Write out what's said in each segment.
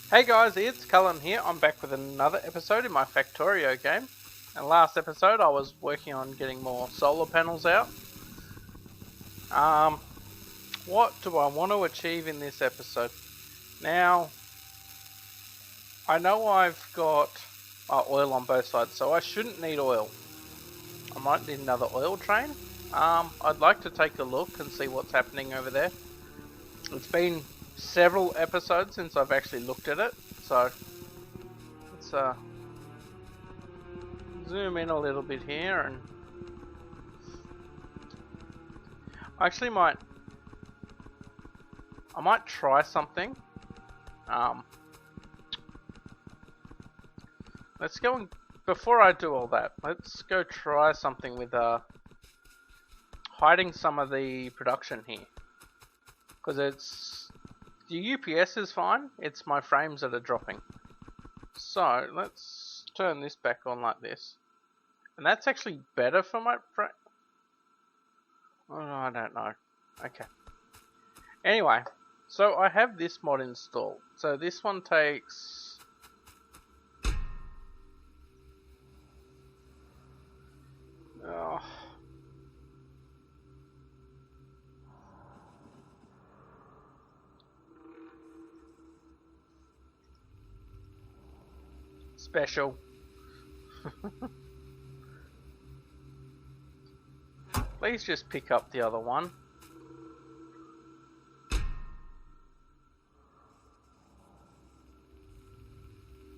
Hey guys, it's Cullen here. I'm back with another episode in my Factorio game. And last episode I was working on getting more solar panels out. What do I want to achieve in this episode? Now, I know I've got oil on both sides, so I shouldn't need oil. I might need another oil train. I'd like to take a look and see what's happening over there. It's been several episodes since I've actually looked at it, so let's zoom in a little bit here, and I actually might try something. Let's go and before I do all that, let's go try something with hiding some of the production here, because it's the UPS is fine. It's my frames that are dropping. So let's turn this back on like this, and that's actually better for my frame. Oh, I don't know. Okay. Anyway, so I have this mod installed. So this one takes special. Please just pick up the other one.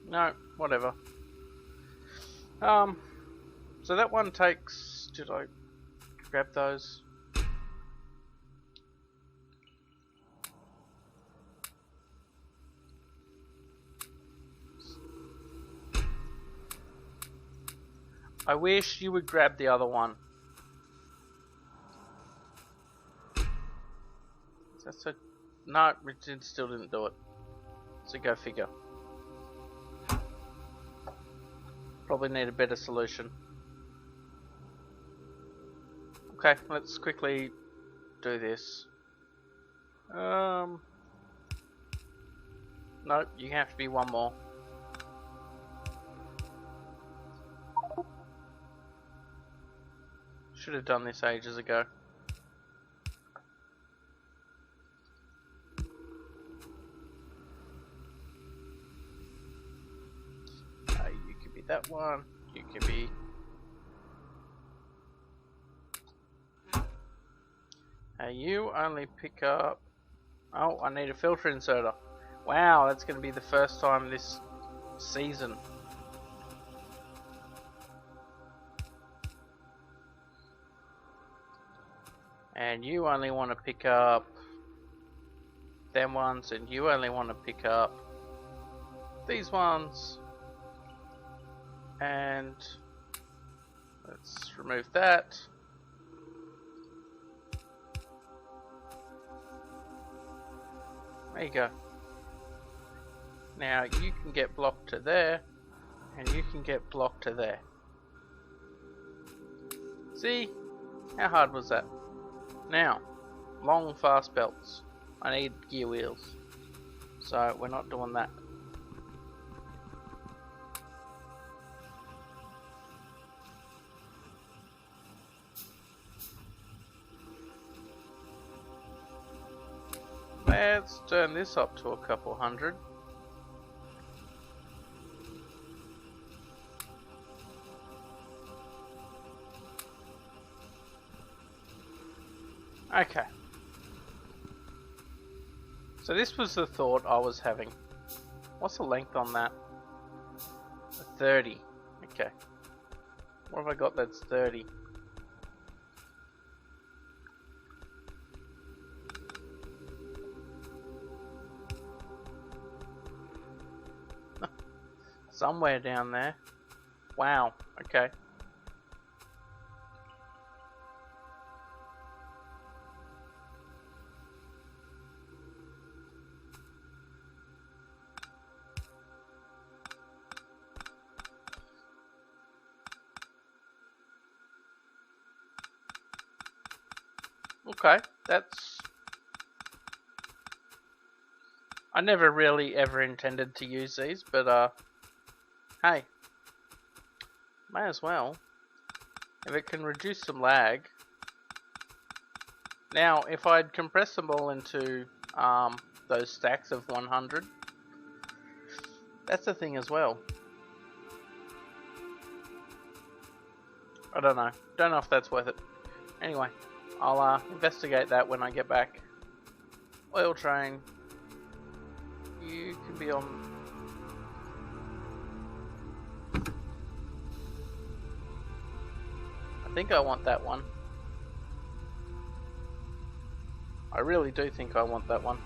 No, whatever. So that one takes. Did I grab those? I wish you would grab the other one. That's a no. It still didn't do it. So go figure. Probably need a better solution. Okay, let's quickly do this. No, you have to be one more. Should have done this ages ago. You could be that one. You could be. You only pick up. Oh, I need a filter inserter. Wow, that's going to be the first time this season. And you only want to pick up them ones, and you only want to pick up these ones. And let's remove that. There you go. Now you can get blocked to there, and you can get blocked to there. See? How hard was that? Now, long fast belts. I need gear wheels. So we're not doing that. Let's turn this up to a couple hundred. Okay. So this was the thought I was having. What's the length on that? 30. Okay. What have I got that's 30? Somewhere down there. Wow, okay. Okay, that's... I never really ever intended to use these, but hey, may as well. If it can reduce some lag. Now, if I'd compress them all into those stacks of 100, that's the thing as well. I don't know. Don't know if that's worth it. Anyway, I'll investigate that when I get back. Oil train. You can be on... I think I want that one. I really do think I want that one.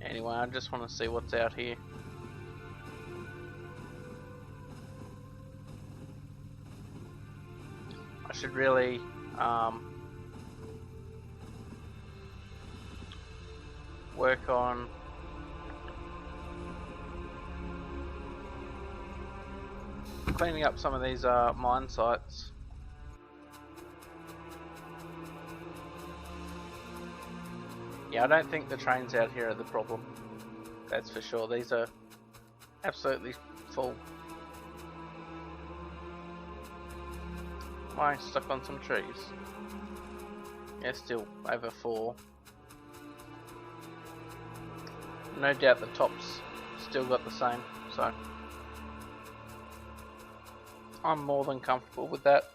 Anyway, I just want to see what's out here. I should really work on cleaning up some of these mine sites. Yeah, I don't think the trains out here are the problem. That's for sure. These are absolutely full. Am I stuck on some trees? Yeah, still over 4. No doubt the top's still got the same, so I'm more than comfortable with that.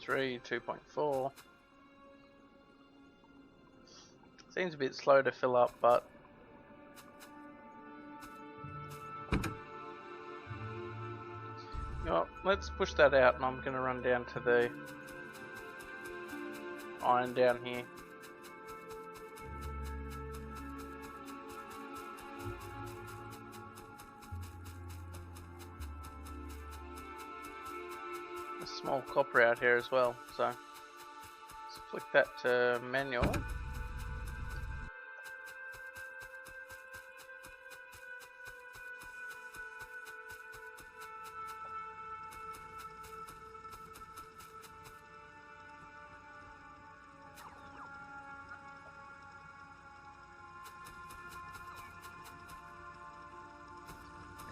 .3, 2.4. Seems a bit slow to fill up, but you know what, let's push that out, and I'm going to run down to the iron down here. Small copper out here as well, so let's flick that to manual.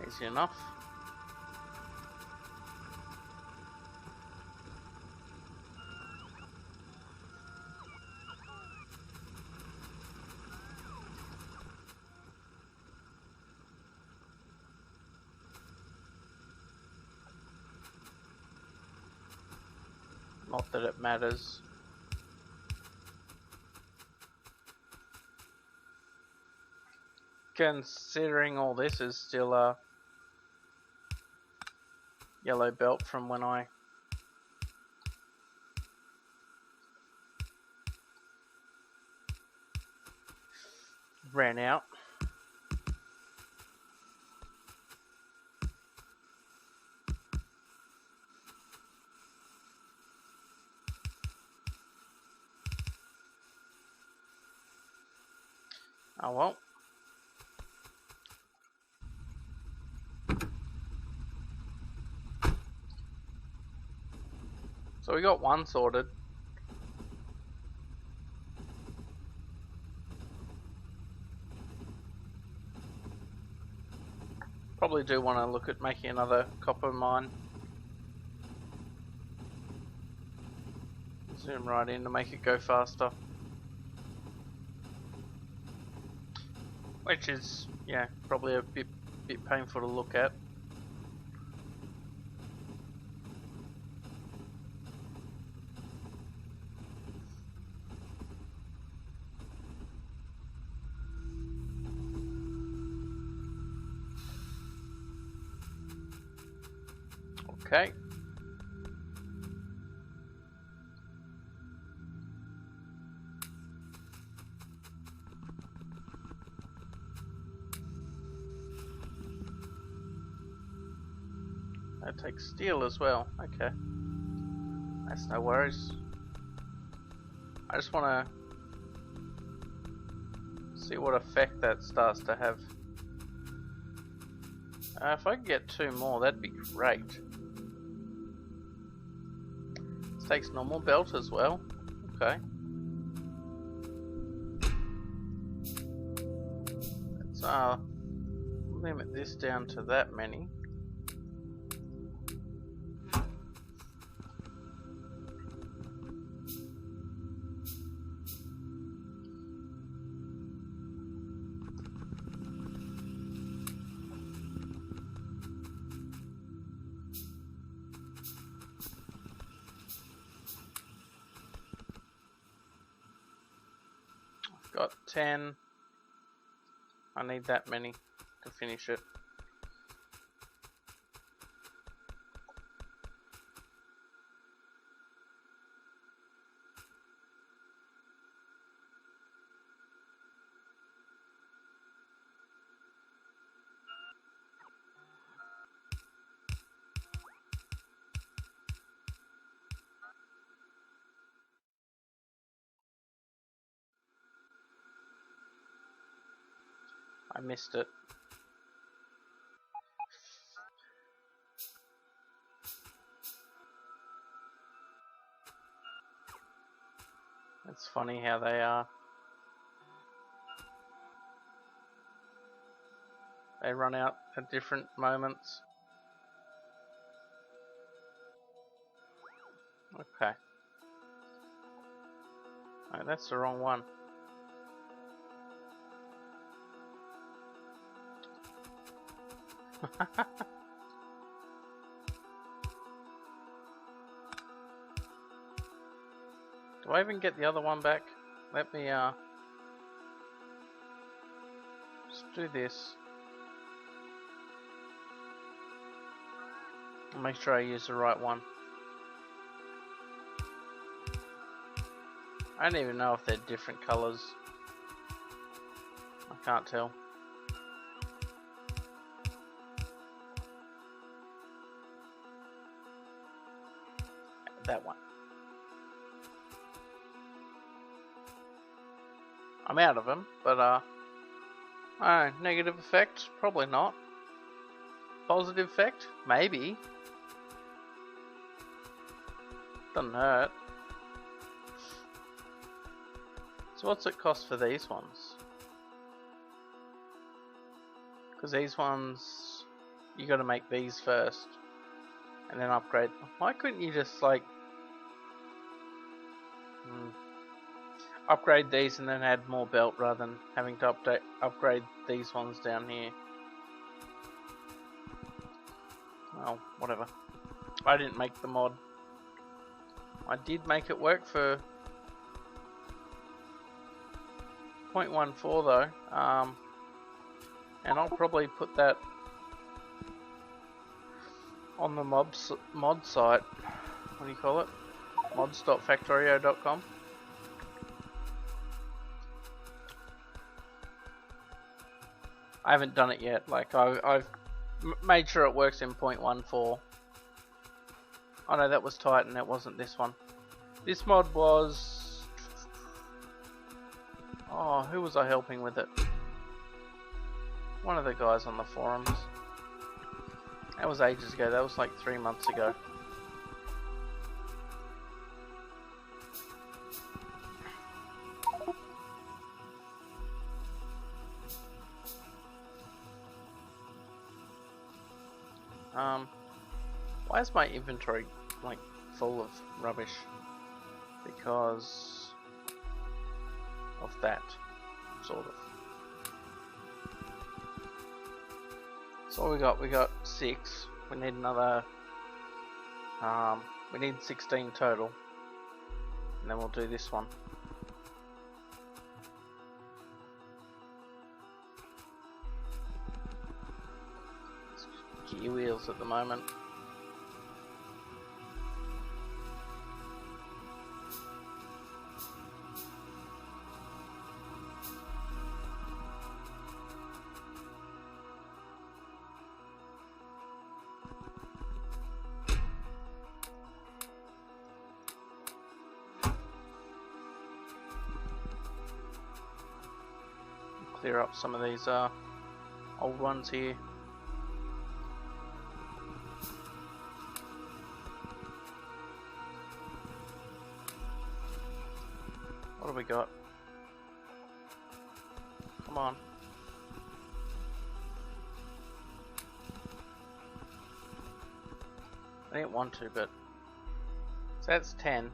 Easy enough. Not that it matters. Considering all this is still a yellow belt from when I ran out. Oh well. So we got one sorted. Probably do want to look at making another copper mine. Zoom right in to make it go faster. Which is, yeah, probably a bit painful to look at. Okay. That takes steel as well. Okay. That's no worries. I just want to see what effect that starts to have. If I could get 2 more, that'd be great. This takes normal belt as well. Okay. Let's limit this down to that many. Got 10. I need that many to finish it. I missed it. It's funny how they are. They run out at different moments. Okay. Oh, that's the wrong one. Do I even get the other one back? Let me just do this. Make sure I use the right one. I don't even know if they're different colors. I can't tell. That one. I'm out of them, but I don't know, negative effect? Probably not. Positive effect? Maybe. Doesn't hurt. So what's it cost for these ones? Because these ones, you got to make these first, and then upgrade. Why couldn't you just like upgrade these and then add more belt rather than having to upgrade these ones down here? Well, whatever. I didn't make the mod. I did make it work for 0.14 though, and I'll probably put that on the mod site. What do you call it? mods.factorio.com. I haven't done it yet. Like I've made sure it works in 0.14. Oh no, that was Titan. That wasn't this one. This mod was. Oh, who was I helping with it? One of the guys on the forums. That was ages ago. That was like 3 months ago. Why is my inventory like full of rubbish? Because of that, sort of. So we got 6. We need another. We need 16 total, and then we'll do this one. It's gear wheels at the moment. clear up some of these old ones here. What have we got? Come on. I didn't want to, but... So that's 10.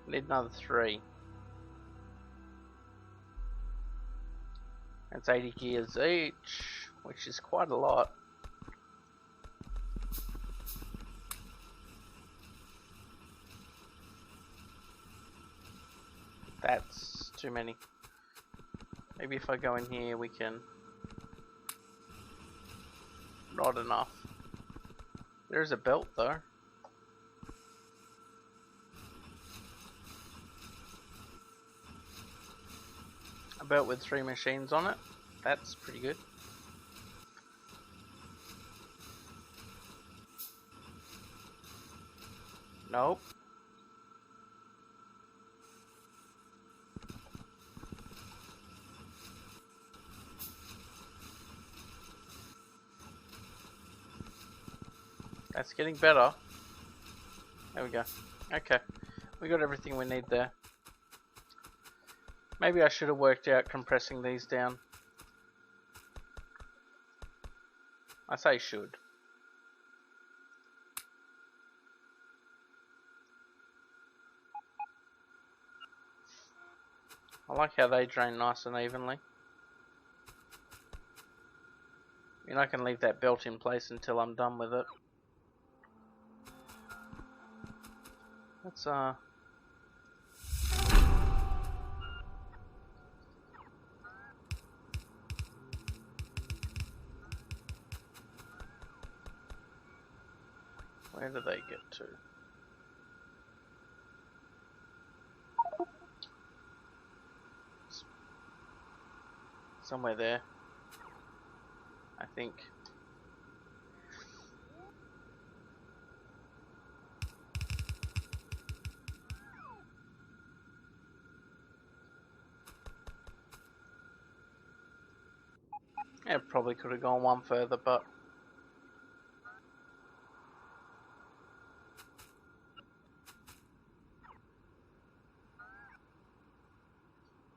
Need another 3. That's 80 gears each, which is quite a lot. That's too many. Maybe if I go in here we can... Not enough. There's a belt though. A belt with 3 machines on it. That's pretty good. Nope. That's getting better. There we go. Okay. We got everything we need there. Maybe I should have worked out compressing these down. I say should. I like how they drain nice and evenly. I mean, I can leave that belt in place until I'm done with it. Let's where do they get to? Somewhere there, I think. Yeah, probably could have gone one further, but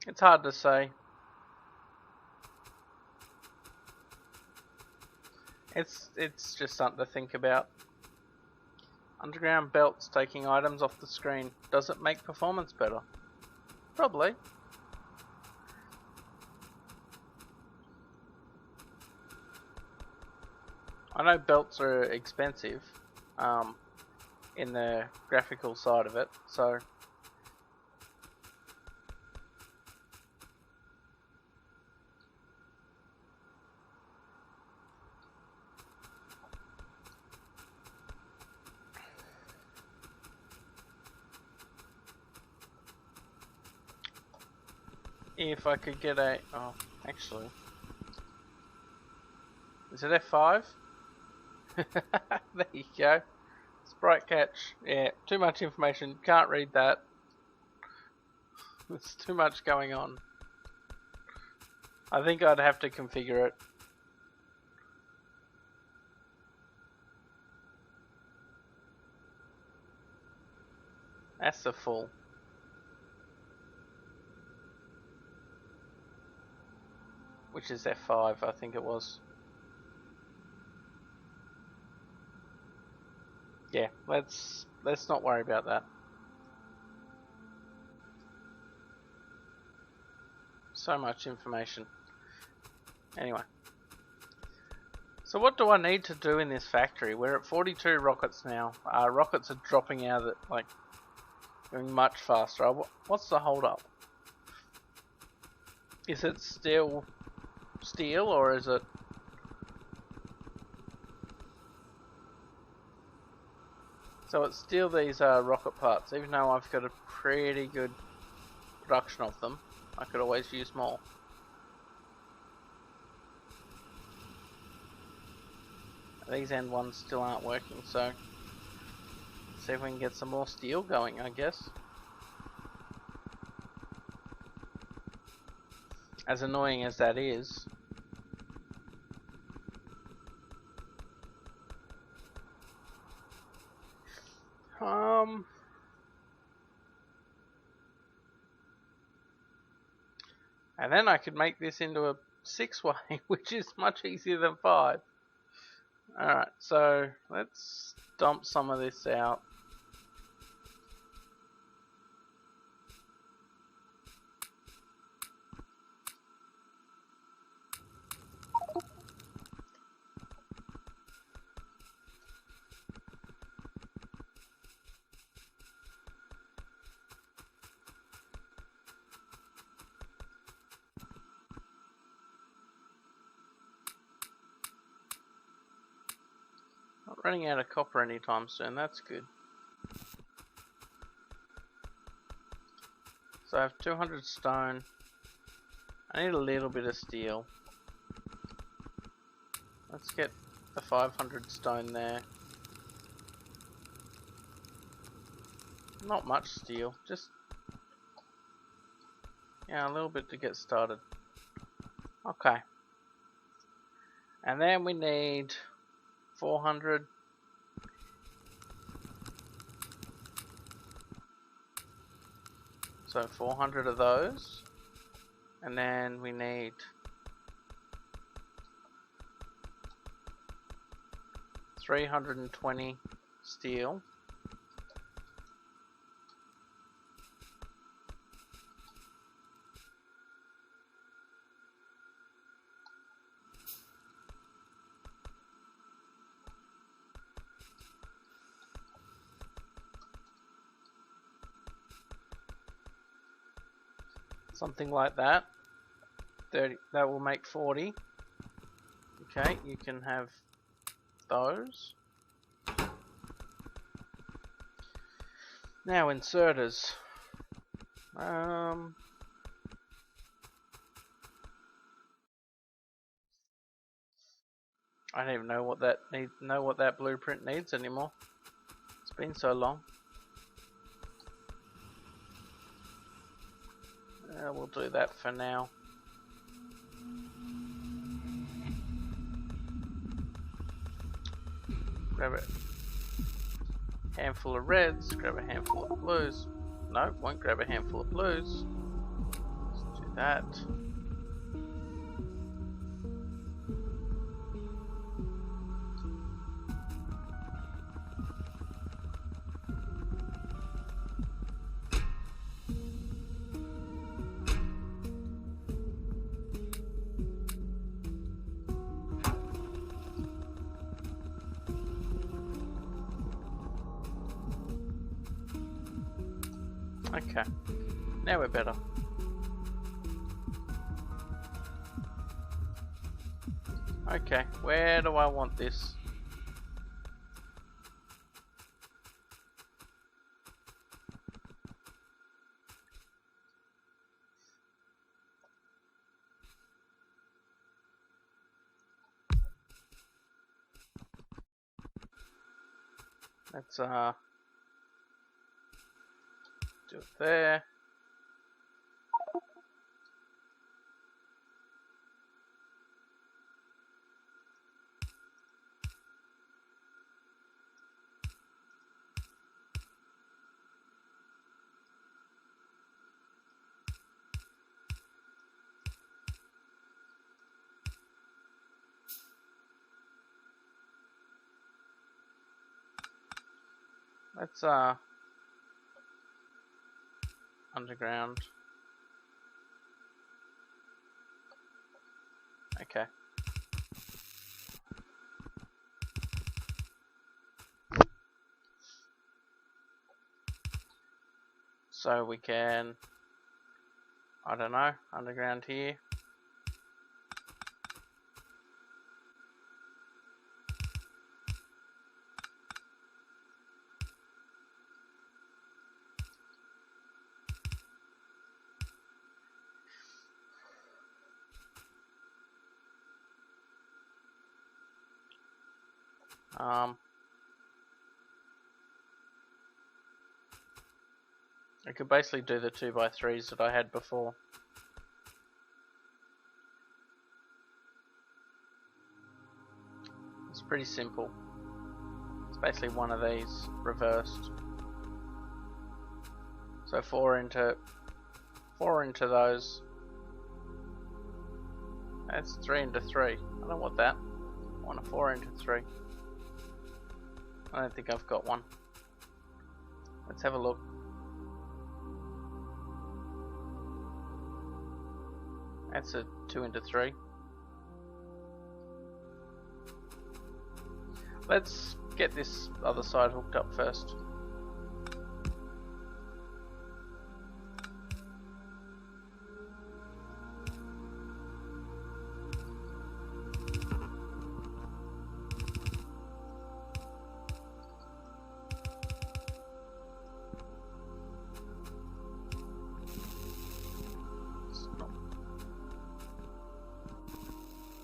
it's hard to say. It's just something to think about. Underground belts taking items off the screen. Does it make performance better? Probably. I know belts are expensive in the graphical side of it, so if I could get a... Oh, actually. Is it F5? There you go. Sprite catch. Yeah, too much information. Can't read that. There's too much going on. I think I'd have to configure it. That's the full. Which is F5, I think it was. Yeah, let's not worry about that. So much information. Anyway. So what do I need to do in this factory? We're at 42 rockets now. Rockets are dropping out of it, like, going much faster. What's the hold up? Is it still steel or is it... So it's still these rocket parts, even though I've got a pretty good production of them. I could always use more. These end ones still aren't working, so let's see if we can get some more steel going, I guess. As annoying as that is. And then I could make this into a 6-way, which is much easier than 5. Alright, so let's dump some of this out. Not running out of copper anytime soon, that's good. So I have 200 stone. I need a little bit of steel. Let's get the 500 stone there. Not much steel, just a little bit to get started. Okay. And then we need 400. So 400 of those. And then we need 320 steel. Something like that. 30, that will make 40. Okay, you can have those. Now inserters. I don't even know what that blueprint needs anymore. It's been so long. We'll do that for now. Grab a handful of reds, grab a handful of blues. No, won't grab a handful of blues. Let's do that. Okay, now we're better. Okay, where do I want this? Let's do it there. Let's underground. Okay. So we can, I don't know, underground here. I could basically do the 2x3s that I had before. Pretty simple. It's basically one of these reversed. So four into those. That's 3 into 3. I don't want that. I want a 4 into 3. I don't think I've got one. Let's have a look. That's a 2 into 3. Let's get this other side hooked up first.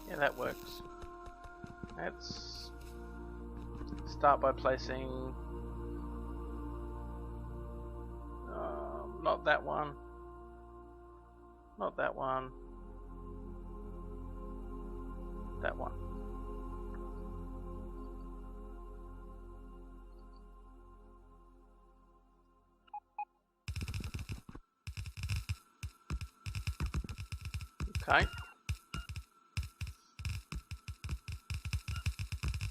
Yeah, that works. Let's start by placing not that one, not that one, that one. Okay.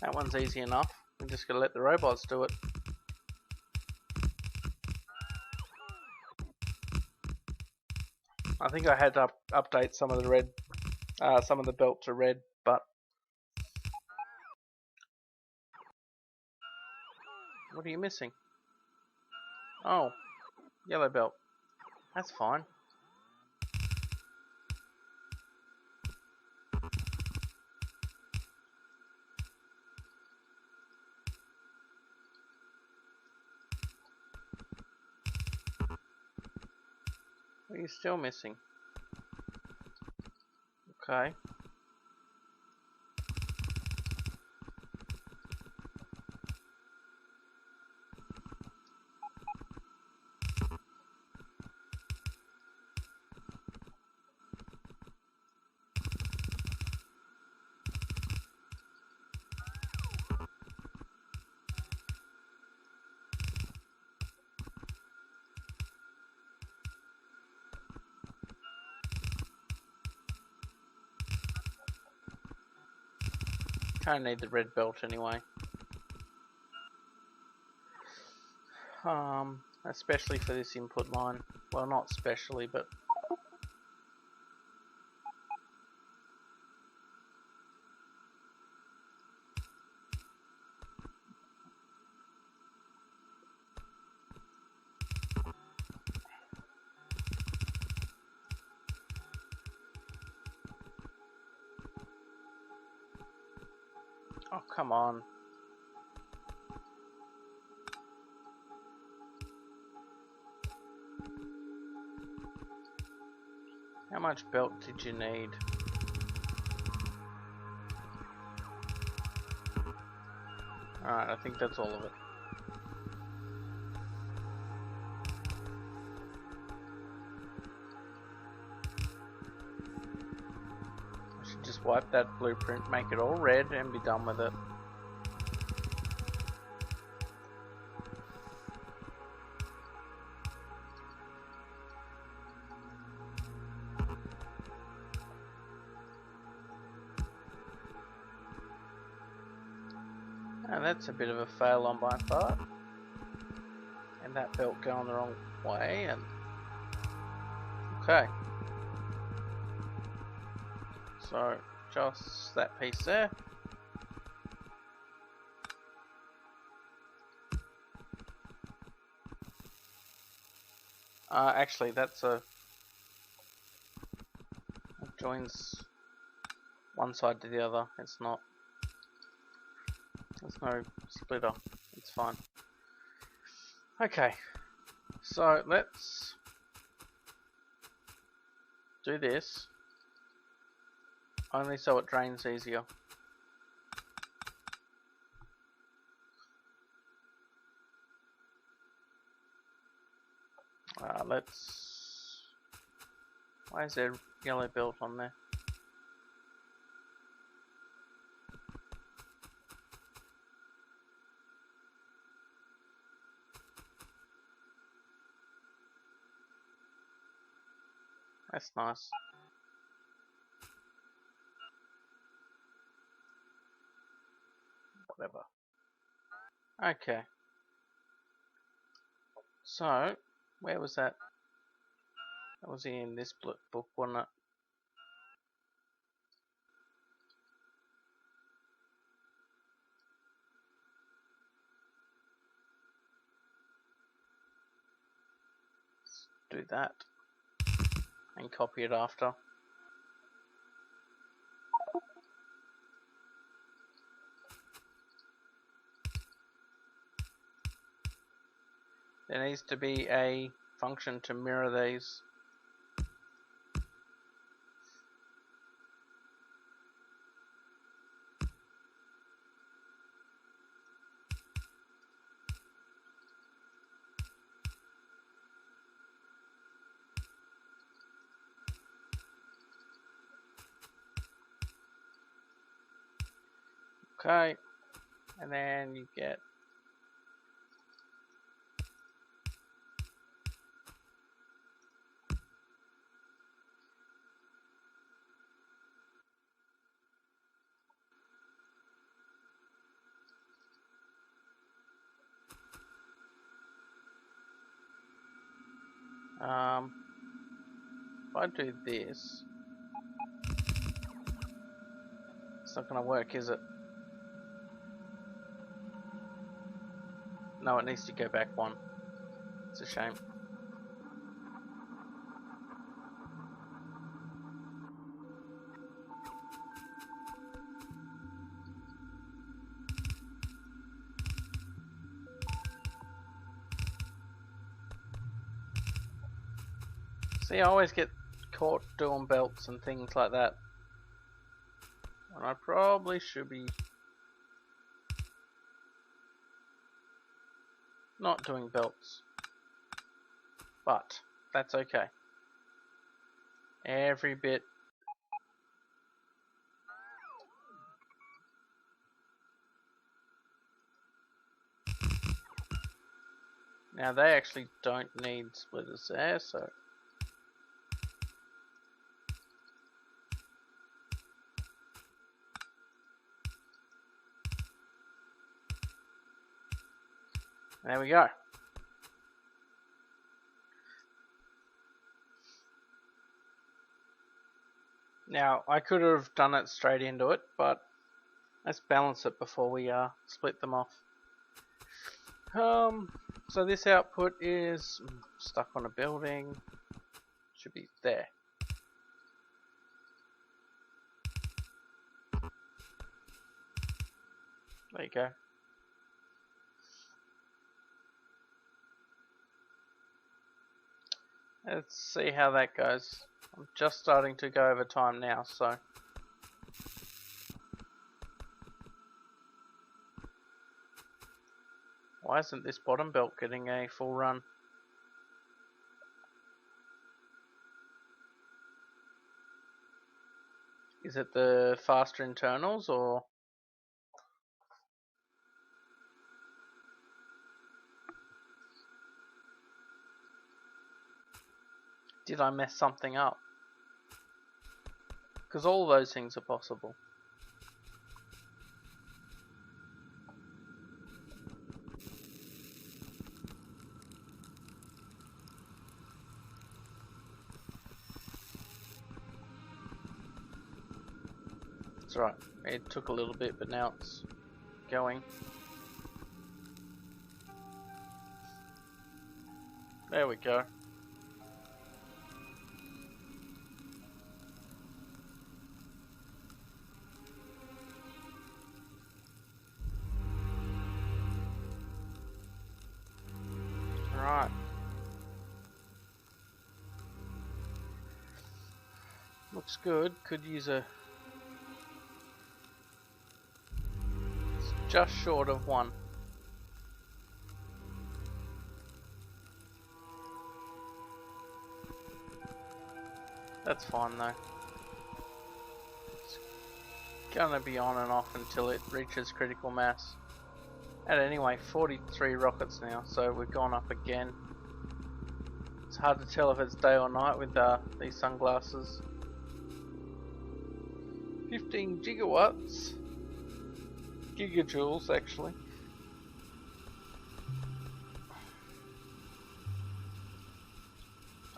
That one's easy enough. I'm just going to let the robots do it. I think I had to update some of the red, some of the belt to red, but what are you missing? Oh, yellow belt. That's fine. What are you still missing? Okay. Kind of need the red belt anyway. Especially for this input line. Well, not especially, but oh, come on. How much belt did you need? Alright, I think that's all of it. I should just wipe that blueprint, make it all red, and be done with it. And that's a bit of a fail on my part. And that belt going the wrong way, and okay. So just that piece there. Actually that's it joins one side to the other. It's not. There's no splitter. It's fine. Okay, so let's do this only so it drains easier. Let's. Why is there yellow belt on there? That's nice. Whatever. Okay. So, where was that? That was in this book, wasn't it? Let's do that. And copy it after. There needs to be a function to mirror these. Okay, and then you get if I do this, it's not going to work, is it? No, it needs to go back one. It's a shame. See, I always get caught doing belts and things like that. And I probably should be not doing belts. But that's okay. Every bit. Now they actually don't need splitters there, so there we go. Now I could have done it straight into it, but let's balance it before we split them off. So this output is stuck on a building. Should be there. There you go. Let's see how that goes. I'm just starting to go over time now, so why isn't this bottom belt getting a full run? Is it the faster internals or? Did I mess something up? Because all those things are possible. That's right. It took a little bit, but now it's going. There we go. Right. Looks good. Could use a... It's just short of one. That's fine though. It's gonna be on and off until it reaches critical mass. And anyway, 43 rockets now, so we've gone up again. It's hard to tell if it's day or night with these sunglasses. 15 gigawatts. Gigajoules, actually.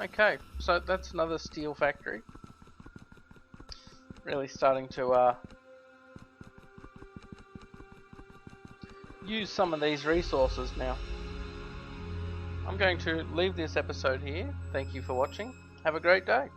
Okay, so that's another steel factory. Really starting to use some of these resources now. I'm going to leave this episode here. Thank you for watching. Have a great day.